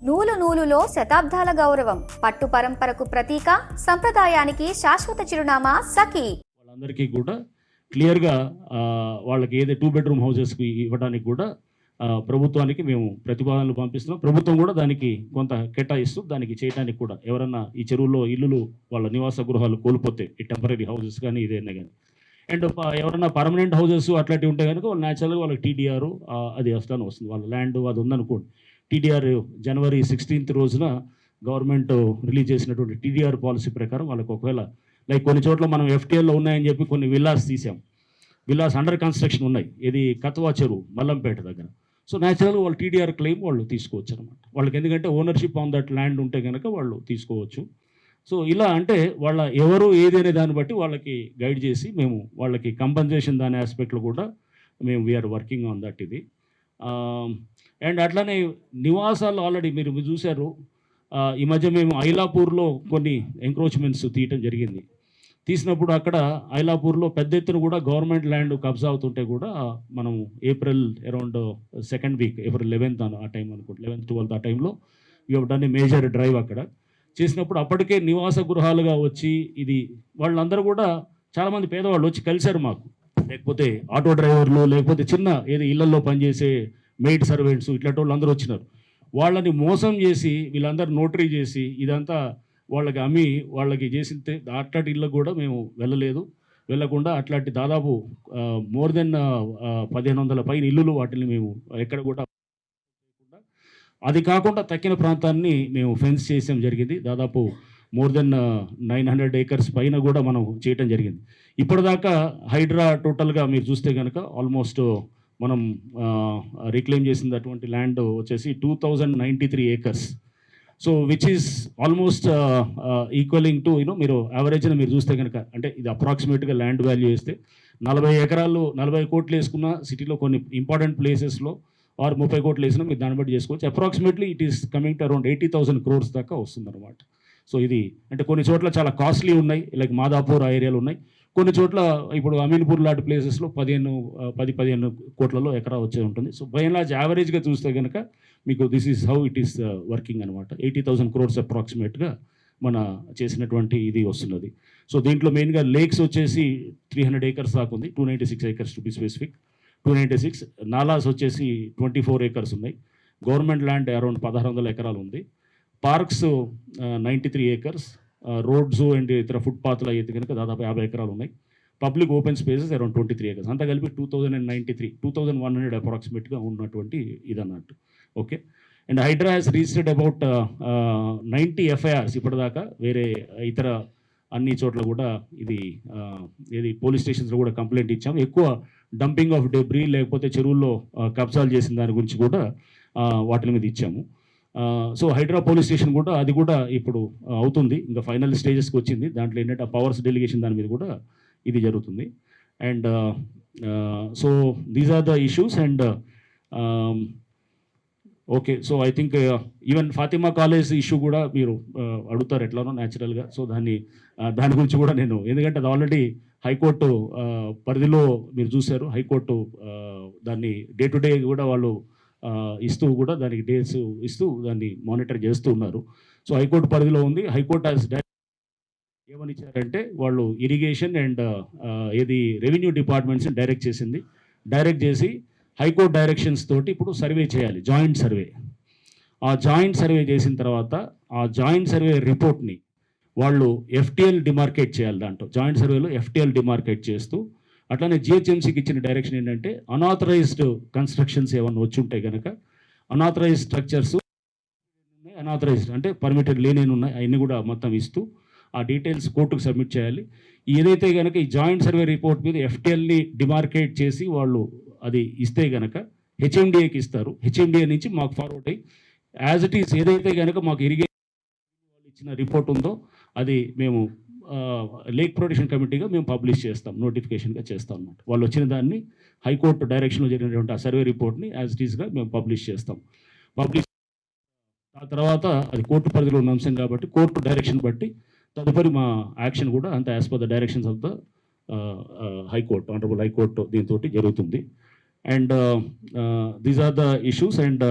నూలు నూలులో శతాబ్దాల గౌరవం, పట్టు పరంపరకు ప్రతీక, సంప్రదాయానికి శాశ్వత చిరునామా సఖీ. వాళ్ళందరికీ కూడా క్లియర్గా వాళ్ళకి ఏదో 2 బెడ్రూమ్ హౌసెస్కి ఇవ్వడానికి కూడా ప్రభుత్వానికి మేము ప్రతిపాదనలు పంపిస్తున్నాం. ప్రభుత్వం కూడా దానికి కొంత కేటాయిస్తూ దానికి చేయడానికి కూడా ఎవరన్నా ఈ చెరువుల్లో ఇల్లులు వాళ్ళ నివాస గృహాలు కోల్పోతే ఈ టెంపరీ హౌసెస్ కానీ ఇదేనా కానీ అండ్ ఎవరైనా పర్మనెంట్ హౌసెస్ అట్లాంటివి ఉంటే కనుక వాళ్ళు న్యాచురల్గా వాళ్ళకి టీడీఆర్ అది వస్తాను వస్తుంది. వాళ్ళ ల్యాండ్ అది ఉందనుకోండి, టీడీఆర్ జనవరి 16th రోజున గవర్నమెంట్ రిలీజ్ చేసినటువంటి టీడీఆర్ పాలసీ ప్రకారం వాళ్ళకి ఒకవేళ లైక్ కొన్ని చోట్ల మనం ఎఫ్టీఎల్లో ఉన్నాయని చెప్పి కొన్ని విల్లాస్ తీసాం, విల్లాస్ అండర్ కన్స్ట్రక్షన్ ఉన్నాయి, ఇది కత్వా చెరువు మల్లంపేట దగ్గర. సో న్యాచురల్గా వాళ్ళు టీడీఆర్ క్లెయిమ్ వాళ్ళు తీసుకోవచ్చు అనమాట. వాళ్ళకి ఎందుకంటే ఓనర్షిప్ ఆన్ దట్ ల్యాండ్ ఉంటే కనుక వాళ్ళు తీసుకోవచ్చు. సో ఇలా అంటే వాళ్ళ ఎవరు ఏది అనే దాన్ని బట్టి వాళ్ళకి గైడ్ చేసి మేము వాళ్ళకి కంపన్సేషన్ దాని ఆస్పెక్ట్లో కూడా మేము వీఆర్ వర్కింగ్ ఆన్ దట్ ఇది. అండ్ అట్లానే నివాసాలు ఆల్రెడీ మీరు చూశారు. ఈ మధ్య మేము ఐలాపూర్లో కొన్ని ఎంక్రోచ్మెంట్స్ తీయటం జరిగింది. తీసినప్పుడు అక్కడ ఐలాపూర్లో పెద్ద ఎత్తున కూడా గవర్నమెంట్ ల్యాండ్ కబ్జా అవుతుంటే కూడా మనం April around 2nd week, April 11th ఆ టైం అనుకుంటే 11th 12th ఆ టైంలో we have done a major drive అక్కడ చేసినప్పుడు అప్పటికే నివాస గృహాలుగా వచ్చి ఇది వాళ్ళందరూ కూడా చాలామంది పేదవాళ్ళు వచ్చి కలిశారు మాకు, లేకపోతే ఆటో డ్రైవర్లు, లేకపోతే చిన్న ఏది ఇళ్లలో పనిచేసే మెయిడ్ సర్వెంట్స్, ఇట్లాంటి వాళ్ళు అందరూ వచ్చినారు. వాళ్ళని మోసం చేసి వీళ్ళందరూ నోటరీ చేసి ఇదంతా వాళ్ళకి అమ్మి వాళ్ళకి చేసింటే అట్లాంటి ఇళ్ళకు కూడా మేము వెళ్ళకుండా అట్లాంటి దాదాపు మోర్ దెన్ 1500 పైన ఇల్లులు వాటిని మేము ఎక్కడ కూడా అది కాకుండా తక్కిన ప్రాంతాన్ని మేము ఫెన్స్ చేసాం జరిగింది. దాదాపు మోర్ దెన్ 900 acres పైన కూడా మనం చేయటం జరిగింది. ఇప్పటిదాకా హైడ్రా టోటల్గా మీరు చూస్తే కనుక ఆల్మోస్ట్ మనం రిక్లెయిమ్ చేసిన అటువంటి ల్యాండ్ వచ్చేసి 2093 acres. So which is almost equalling to మీరు యావరేజ్ని మీరు చూస్తే కనుక అంటే ఇది అప్రాక్సిమేట్గా ల్యాండ్ వాల్యూ వేస్తే 40 ఎకరాలు 40 కోట్లు వేసుకున్న సిటీలో కొన్ని ఇంపార్టెంట్ ప్లేసెస్లో ఆర్ 30 కోట్లు వేసినా మీరు దాన్ని బట్టి చేసుకోవచ్చు. Approximately it is coming to around 80,000 crores దాకా వస్తుంది అనమాట. సో ఇది అంటే కొన్ని చోట్ల చాలా కాస్ట్లీ ఉన్నాయి, లైక్ మాదాపూర్ ఆ ఏరియాలు ఉన్నాయి. కొన్ని చోట్ల ఇప్పుడు అమీన్పూర్ లాంటి ప్లేసెస్లో 10-15 కోట్లలో ఎకరా వచ్చే ఉంటుంది. సో బై అండ్ లార్జ్ యావరేజ్గా చూస్తే కనుక మీకు this is how it is working అనమాట. 80,000 crores అప్రాక్సిమేట్గా మన చేసినటువంటి ఇది వస్తున్నది. సో దీంట్లో మెయిన్గా లేక్స్ వచ్చేసి 300 acres దాకా ఉంది, 296 acres to be specific, 296. Nallahs వచ్చేసి 24 acres ఉన్నాయి. గవర్నమెంట్ ల్యాండ్ అరౌండ్ 1600 ఎకరాలు ఉంది. పార్క్స్ 93 acres, రోడ్స్ అండ్ ఇతర ఫుట్పాత్లు అయితే కనుక దాదాపు 50 ఎకరాలు ఉన్నాయి. Public open spaces around 23 acres. అంతా కలిపి 2100 అప్రాక్సిమేట్గా ఉన్నటువంటి ఇదన్నట్టు. Okay. And Hydraa has registered about 90 FIRs ఇప్పటిదాకా. వేరే ఇతర అన్ని చోట్ల కూడా ఇది పోలీస్ స్టేషన్స్లో కూడా కంప్లైంట్ ఇచ్చాము. ఎక్కువ డంపింగ్ ఆఫ్ డెబ్రీ లేకపోతే చెరువుల్లో కబ్జాలు చేసిన దాని గురించి కూడా వాటి మీద ఇచ్చాము. సో హైడ్రా పోలీస్ స్టేషన్ కూడా అది కూడా ఇప్పుడు అవుతుంది, ఇంకా ఫైనల్ స్టేజెస్కి వచ్చింది. దాంట్లో ఏంటంటే ఆ పవర్స్ డెలిగేషన్ దాని మీద కూడా ఇది జరుగుతుంది. And so these are the issues. And okay, so I think even Fatima college issue కూడా మీరు అడుగుతారు ఎట్లానో న్యాచురల్గా. సో దాని గురించి కూడా నేను, ఎందుకంటే అది ఆల్రెడీ హైకోర్టు పరిధిలో మీరు చూశారు. హైకోర్టు దాన్ని డే టు డే కూడా వాళ్ళు ఇస్తూ కూడా దానికి డేట్స్ ఇస్తూ దాన్ని మానిటర్ చేస్తూ ఉన్నారు. సో హైకోర్టు పరిధిలో ఉంది. హైకోర్టు ఏమని ఇచ్చారంటే వాళ్ళు ఇరిగేషన్ అండ్ రెవెన్యూ డిపార్ట్మెంట్స్ని డైరెక్ట్ చేసి హైకోర్టు డైరెక్షన్స్ తోటి ఇప్పుడు సర్వే చేయాలి, జాయింట్ సర్వే. ఆ జాయింట్ సర్వే చేసిన తర్వాత ఆ జాయింట్ సర్వే రిపోర్ట్ని వాళ్ళు FTL డిమార్కేట్ చేయాలి. దాంట్లో జాయింట్ సర్వేలో FTL డిమార్కేట్ చేస్తూ అట్లానే GHMCకి ఇచ్చిన డైరెక్షన్ ఏంటంటే అనాథరైజ్డ్ కన్స్ట్రక్షన్స్ ఏమన్నా వచ్చి ఉంటే కనుక అనాథరైజ్డ్ స్ట్రక్చర్స్, అనాథరైజ్డ్ అంటే పర్మిటెడ్ లేని ఉన్నాయి, అవన్నీ కూడా మొత్తం ఇస్తూ ఆ డీటెయిల్స్ కోర్టుకు సబ్మిట్ చేయాలి. ఏదైతే కనుక ఈ జాయింట్ సర్వే రిపోర్ట్ మీద FTLని డిమార్కేట్ చేసి వాళ్ళు అది ఇస్తే కనుక HMDAకి ఇస్తారు. HMDA నుంచి మాకు ఫార్వర్డ్ అయ్యి యాజ్ ఇట్ ఈస్ ఏదైతే కనుక మాకు ఇరిగేషన్ వాళ్ళు ఇచ్చిన రిపోర్ట్ ఉందో అది మేము లేక్ ప్రొటెక్షన్ కమిటీగా మేము పబ్లిష్ చేస్తాం, నోటిఫికేషన్గా చేస్తాం అన్నమాట. వాళ్ళు వచ్చిన దాన్ని హైకోర్టు డైరెక్షన్లో జరిగినటువంటి ఆ సర్వే రిపోర్ట్ని యాజ్ ఇట్ ఈస్గా మేము పబ్లిష్ చేస్తాం. ఆ తర్వాత అది కోర్టు పరిధిలో ఉన్న అంశం కాబట్టి కోర్టు డైరెక్షన్ బట్టి తదుపరి మా యాక్షన్ కూడా అంత as per the directions of the high court, honourable high court దీంతో జరుగుతుంది. And these are the issues. And